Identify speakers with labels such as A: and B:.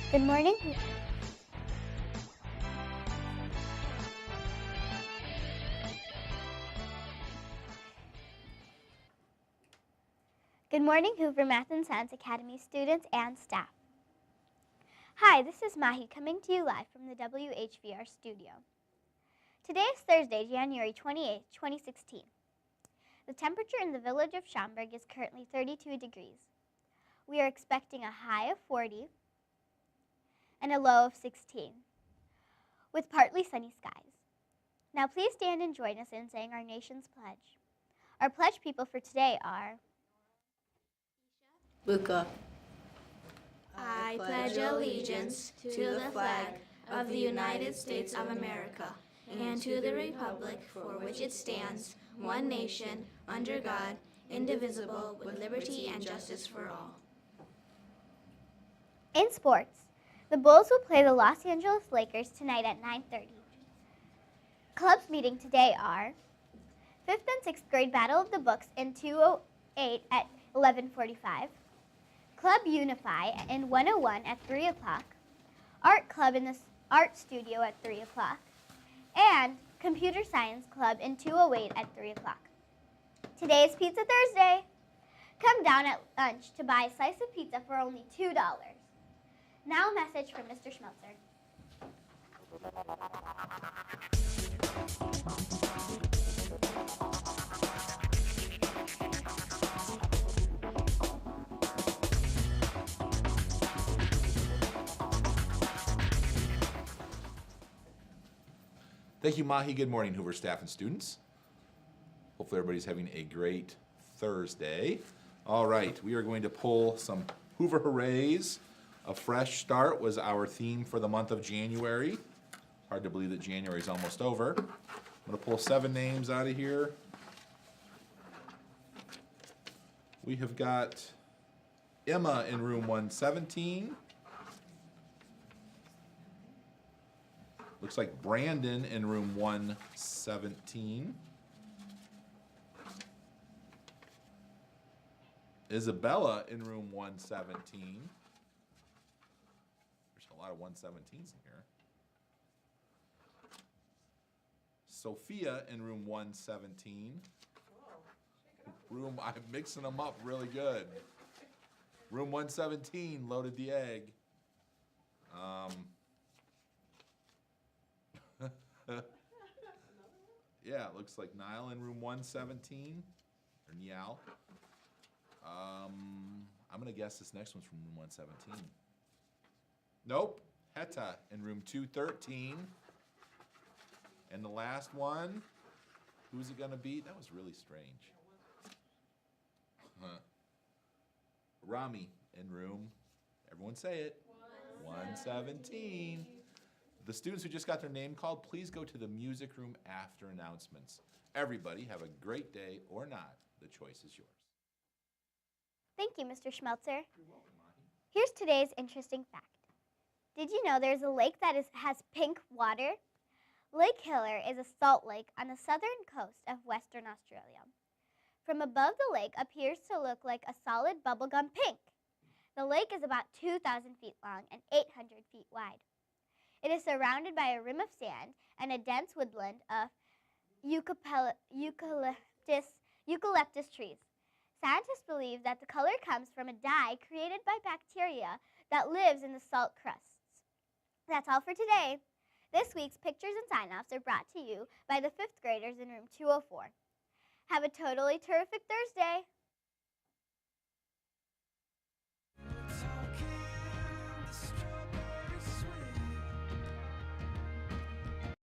A: Good morning. Good morning, Hoover Math and Science Academy students and staff. Hi, this is Mahi coming to you live from the WHVR studio. Today is Thursday, January 28, 2016. The temperature in the village of Schaumburg is currently 32 degrees. We are expecting a high of 40 and a low of 16, with partly sunny skies. Now please stand and join us in saying our nation's pledge. Our pledge people for today are
B: Luca.
C: I pledge allegiance to the flag of the United States of America and to the republic for which it stands, one nation, under God, indivisible, with liberty and justice for all.
A: In sports, the Bulls will play the Los Angeles Lakers tonight at 9:30. Clubs meeting today are 5th and 6th grade Battle of the Books in 208 at 11:45, Club Unify in 101 at 3 o'clock, Art Club in the Art Studio at 3 o'clock, and Computer Science Club in 208 at 3 o'clock. Today is Pizza Thursday. Come down at lunch to buy a slice of pizza for only $2. Now a message from Mr. Schmelzer.
D: Thank you, Mahi. Good morning, Hoover staff and students. Hopefully everybody's having a great Thursday. All right, we are going to pull some Hoover hoorays. A fresh start was our theme for the month of January. Hard to believe that January is almost over. I'm going to pull 7 names out of here. We have got Emma in room 117. Looks like Brandon in room 117. Isabella in room 117. There's a lot of 117s in here. Sophia in room 117. I'm mixing them up really good. Room 117 loaded the egg. Yeah, it looks like Niall in room 117, or Niall. I'm gonna guess this next one's from room 117. Nope, Heta in room 213. And the last one, who's it gonna be? That was really strange. Rami in room, everyone say it, 117. The students who just got their name called, please go to the music room after announcements. Everybody have a great day or not. The choice is yours.
A: Thank you, Mr. Schmelzer.
D: You're welcome, Mahi.
A: Here's today's interesting fact. Did you know there's a lake that has pink water? Lake Hiller is a salt lake on the southern coast of Western Australia. From above, the lake appears to look like a solid bubblegum pink. The lake is about 2,000 feet long and 800 feet wide. It is surrounded by a rim of sand and a dense woodland of eucalyptus trees. Scientists believe that the color comes from a dye created by bacteria that lives in the salt crusts. That's all for today. This week's pictures and sign-offs are brought to you by the 5th graders in room 204. Have a totally terrific Thursday.